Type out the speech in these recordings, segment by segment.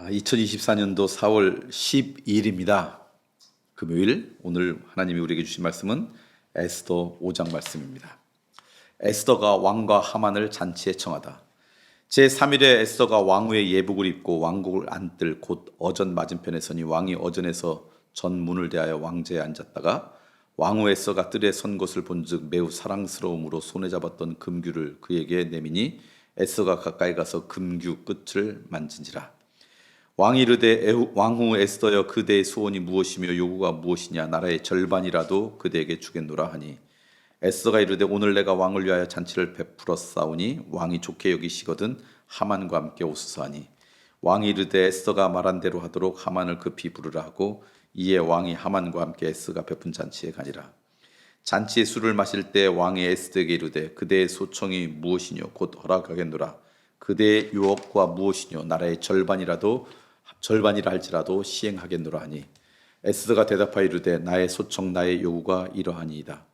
2024년도 4월 12일입니다. 금요일. 오늘 하나님이 우리에게 주신 말씀은 에스더 5장 말씀입니다. 에스더가 왕과 하만을 잔치에 청하다. 제3일에 에스더가 왕후의 예복을 입고 왕국을 앉들 곧 어전 맞은편에 서니 왕이 어전에서 전문을 대하여 왕제에 앉았다가 왕후 에스더가 뜰에 선 것을 본즉 매우 사랑스러움으로 손에 잡았던 금규를 그에게 내미니 에스더가 가까이 가서 금규 끝을 만진지라. 왕이 이르되 왕후 에스더여 그대의 소원이 무엇이며 요구가 무엇이냐 나라의 절반이라도 그대에게 주겠노라 하니 에스더가 이르되 오늘 내가 왕을 위하여 잔치를 베풀었사오니 왕이 좋게 여기시거든 하만과 함께 오소서 하니 왕이 이르되 에스더가 말한 대로 하도록 하만을 급히 부르라 하고 이에 왕이 하만과 함께 에스더가 베푼 잔치에 가니라. 잔치의 술을 마실 때 왕이 에스더에게 이르되 그대의 소청이 무엇이뇨 곧 허락하겠노라. 그대의 유혹과 무엇이뇨 나라의 절반이라 할지라도 시행하겠노라 하니 에스더가 대답하여 이르되 나의 소청 나의 요구가 이러하니이다.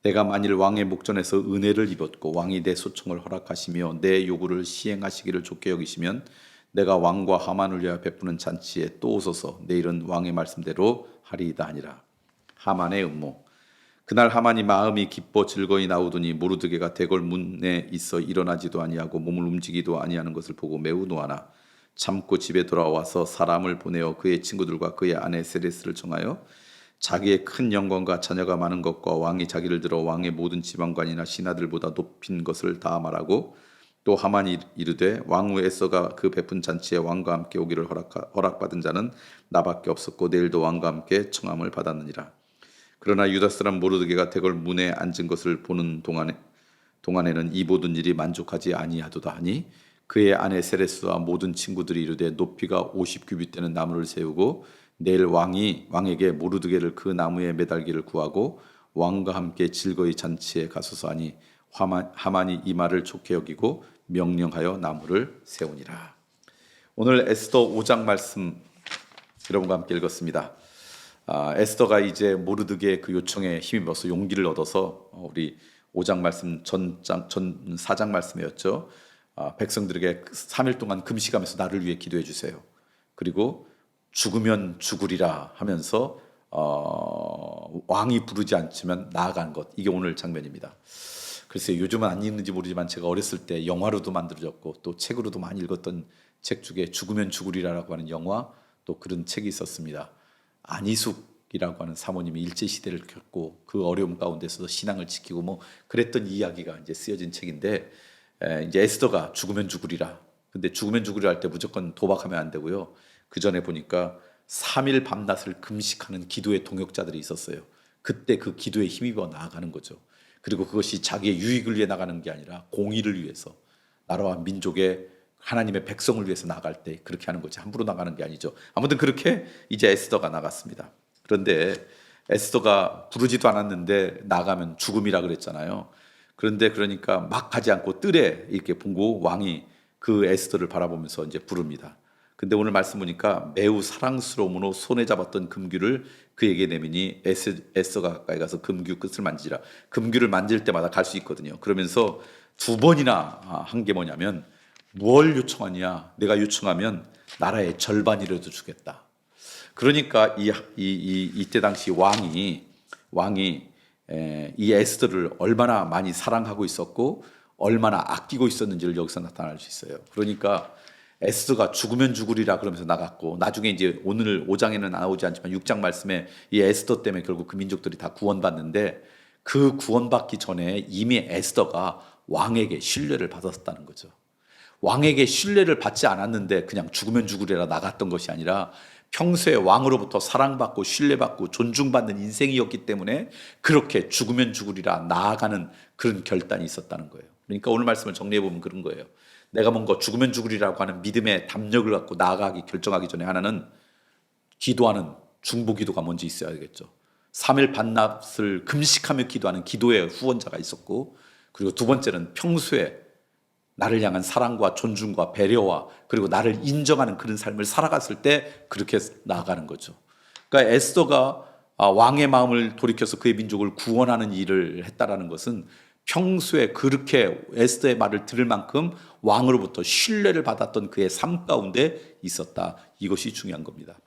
내가 만일 왕의 목전에서 은혜를 입었고 왕이 내 소청을 허락하시며 내 요구를 시행하시기를 좋게 여기시면 내가 왕과 하만을 위하여 베푸는 잔치에 또 오소서. 내일은 왕의 말씀대로 하리이다 하니라. 하만의 음모. 그날 하만이 마음이 기뻐 즐거이 나오더니 모르드게가 대궐 문에 있어 일어나지도 아니하고 몸을 움직이도 아니하는 것을 보고 매우 노하나 참고 집에 돌아와서 사람을 보내어 그의 친구들과 그의 아내 세레스를 청하여 자기의 큰 영광과 자녀가 많은 것과 왕이 자기를 들어 왕의 모든 지방관이나 신하들보다 높인 것을 다 말하고 또 하만이 이르되 왕후 에스더가 그 베푼 잔치에 왕과 함께 오기를 허락받은 자는 나밖에 없었고 내일도 왕과 함께 청함을 받았느니라. 그러나 유다 사람 모르드게가 대궐 문에 앉은 것을 보는 동안에는 이 모든 일이 만족하지 아니하도다 하니 그의 아내 세레스와 모든 친구들이 이르되 높이가 50규빗 되는 나무를 세우고 내일 왕에게 모르드게를 그 나무에 매달기를 구하고 왕과 함께 즐거이 잔치에 가소서 하니 하만이 이 말을 좋게 여기고 명령하여 나무를 세우니라. 오늘 에스더 5장 말씀 여러분과 함께 읽었습니다. 에스더가 이제 모르드게의 그 요청에 힘입어서 용기를 얻어서 우리 5장 말씀 전 4장 말씀이었죠. 백성들에게 3일 동안 금식하면서 나를 위해 기도해 주세요. 그리고 죽으면 죽으리라 하면서 왕이 부르지 않지만 나아간 것. 이게 오늘 장면입니다. 글쎄요, 요즘은 안 읽는지 모르지만 제가 어렸을 때 영화로도 만들어졌고 또 책으로도 많이 읽었던 책 중에 죽으면 죽으리라라고 하는 영화 또 그런 책이 있었습니다. 안희숙이라고 하는 사모님이 일제시대를 겪고 그 어려움 가운데서도 신앙을 지키고 뭐 그랬던 이야기가 이제 쓰여진 책인데 이제 에스더가 죽으면 죽으리라. 근데 죽으면 죽으리라 할 때 무조건 도박하면 안 되고요. 그 전에 보니까 3일 밤낮을 금식하는 기도의 동역자들이 있었어요. 그때 그 기도에 힘입어 나아가는 거죠. 그리고 그것이 자기의 유익을 위해 나가는 게 아니라 공의를 위해서 나라와 민족의 하나님의 백성을 위해서 나갈 때 그렇게 하는 거지 함부로 나가는 게 아니죠. 아무튼 그렇게 이제 에스더가 나갔습니다. 그런데 에스더가 부르지도 않았는데 나가면 죽음이라 그랬잖아요. 그런데 그러니까 막 가지 않고 뜰에 이렇게 보고 왕이 그 에스더를 바라보면서 이제 부릅니다. 근데 오늘 말씀 보니까 매우 사랑스러움으로 손에 잡았던 금규를 그에게 내미니 에스더가 가까이 가서 금규 끝을 만지라. 금규를 만질 때마다 갈 수 있거든요. 그러면서 두 번이나 한 게 뭐냐면 뭘 요청하냐? 내가 요청하면 나라의 절반이라도 주겠다. 그러니까 이때 당시 왕이 이 에스더를 얼마나 많이 사랑하고 있었고 얼마나 아끼고 있었는지를 여기서 나타날 수 있어요. 그러니까 에스더가 죽으면 죽으리라 그러면서 나갔고 나중에 이제 오늘 5장에는 나오지 않지만 6장 말씀에 이 에스더 때문에 결국 그 민족들이 다 구원받는데 그 구원받기 전에 이미 에스더가 왕에게 신뢰를 받았다는 거죠. 왕에게 신뢰를 받지 않았는데 그냥 죽으면 죽으리라 나갔던 것이 아니라 평소에 왕으로부터 사랑받고 신뢰받고 존중받는 인생이었기 때문에 그렇게 죽으면 죽으리라 나아가는 그런 결단이 있었다는 거예요. 그러니까 오늘 말씀을 정리해보면 그런 거예요. 내가 뭔가 죽으면 죽으리라고 하는 믿음의 담력을 갖고 나아가기 결정하기 전에 하나는 기도하는 중보기도가 먼저 있어야 되겠죠. 3일 밤낮을 금식하며 기도하는 기도의 후원자가 있었고 그리고 두 번째는 평소에 나를 향한 사랑과 존중과 배려와 그리고 나를 인정하는 그런 삶을 살아갔을 때 그렇게 나아가는 거죠. 그러니까 에스더가 왕의 마음을 돌이켜서 그의 민족을 구원하는 일을 했다라는 것은 평소에 그렇게 에스더의 말을 들을 만큼 왕으로부터 신뢰를 받았던 그의 삶 가운데 있었다. 이것이 중요한 겁니다.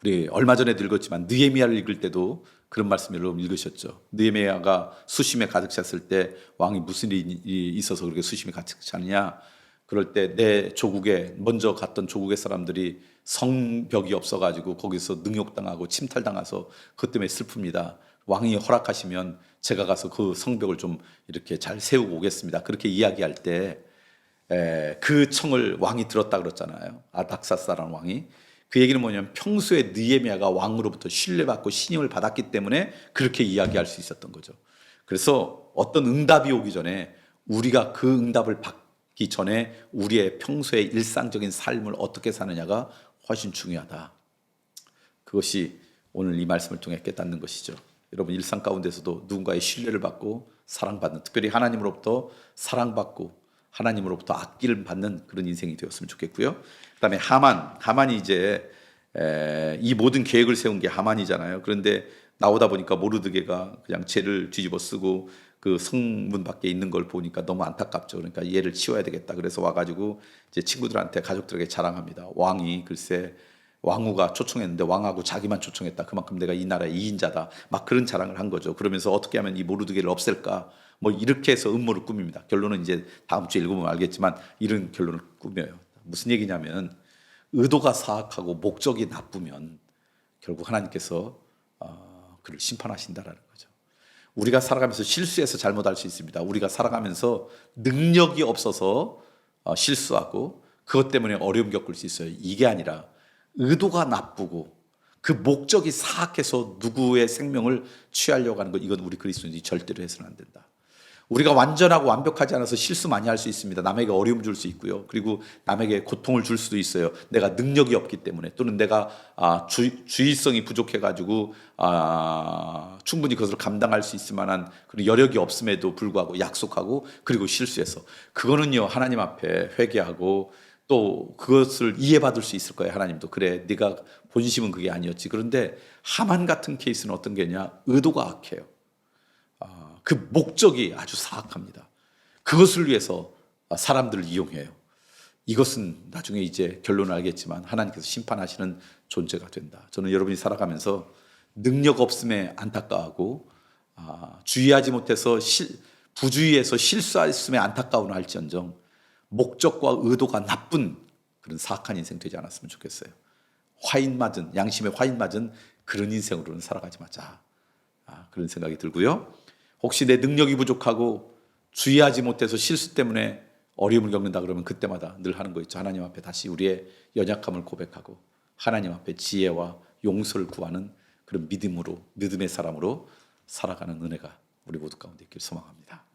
우리 얼마 전에도 읽었지만 느헤미야를 읽을 때도 그런 말씀을 여러분 읽으셨죠. 느헤미야가 수심에 가득 찼을 때 왕이 무슨 일이 있어서 그렇게 수심에 가득 찼느냐. 그럴 때 내 조국에 먼저 갔던 조국의 사람들이 성벽이 없어가지고 거기서 능욕당하고 침탈당해서 그것 때문에 슬픕니다. 왕이 허락하시면 제가 가서 그 성벽을 좀 이렇게 잘 세우고 오겠습니다. 그렇게 이야기할 때 그 청을 왕이 들었다 그랬잖아요. 아닥사스라는 왕이. 그 얘기는 뭐냐면 평소에 느헤미야가 왕으로부터 신뢰받고 신임을 받았기 때문에 그렇게 이야기할 수 있었던 거죠. 그래서 어떤 응답이 오기 전에 우리가 그 응답을 받기 전에 우리의 평소의 일상적인 삶을 어떻게 사느냐가 훨씬 중요하다. 그것이 오늘 이 말씀을 통해 깨닫는 것이죠. 여러분 일상 가운데서도 누군가의 신뢰를 받고 사랑받는, 특별히 하나님으로부터 사랑받고 하나님으로부터 아끼를 받는 그런 인생이 되었으면 좋겠고요. 그다음에 하만이 이제 이 모든 계획을 세운 게 하만이잖아요. 그런데 나오다 보니까 모르드게가 그냥 죄를 뒤집어 쓰고 그 성문 밖에 있는 걸 보니까 너무 안타깝죠. 그러니까 얘를 치워야 되겠다. 그래서 와가지고 이제 친구들한테 가족들에게 자랑합니다. 왕이 글쎄 왕후가 초청했는데 왕하고 자기만 초청했다. 그만큼 내가 이 나라의 2인자다. 막 그런 자랑을 한 거죠. 그러면서 어떻게 하면 이 모르드게를 없앨까? 뭐 이렇게 해서 음모를 꾸밉니다. 결론은 이제 다음 주에 읽어보면 알겠지만 이런 결론을 꾸며요. 무슨 얘기냐면 의도가 사악하고 목적이 나쁘면 결국 하나님께서 그를 심판하신다라는 거죠. 우리가 살아가면서 실수해서 잘못할 수 있습니다. 우리가 살아가면서 능력이 없어서 실수하고 그것 때문에 어려움 겪을 수 있어요. 이게 아니라 의도가 나쁘고 그 목적이 사악해서 누구의 생명을 취하려고 하는 것, 이건 우리 그리스도인들이 절대로 해서는 안 된다. 우리가 완전하고 완벽하지 않아서 실수 많이 할 수 있습니다. 남에게 어려움 줄 수 있고요. 그리고 남에게 고통을 줄 수도 있어요. 내가 능력이 없기 때문에, 또는 내가 주의성이 부족해가지고 충분히 그것을 감당할 수 있을 만한 그런 여력이 없음에도 불구하고 약속하고 그리고 실수해서, 그거는요 하나님 앞에 회개하고 또 그것을 이해받을 수 있을 거예요. 하나님도 그래, 네가 본심은 그게 아니었지. 그런데 하만 같은 케이스는 어떤 게냐, 의도가 악해요. 그 목적이 아주 사악합니다. 그것을 위해서 사람들을 이용해요. 이것은 나중에 이제 결론을 알겠지만 하나님께서 심판하시는 존재가 된다. 저는 여러분이 살아가면서 능력 없음에 안타까워하고 주의하지 못해서 부주의해서 실수했음에 안타까운 할지언정 목적과 의도가 나쁜 그런 사악한 인생 되지 않았으면 좋겠어요. 양심에 화인 맞은 그런 인생으로는 살아가지 마자. 그런 생각이 들고요. 혹시 내 능력이 부족하고 주의하지 못해서 실수 때문에 어려움을 겪는다 그러면 그때마다 늘 하는 거 있죠. 하나님 앞에 다시 우리의 연약함을 고백하고 하나님 앞에 지혜와 용서를 구하는 그런 믿음의 사람으로 살아가는 은혜가 우리 모두 가운데 있길 소망합니다.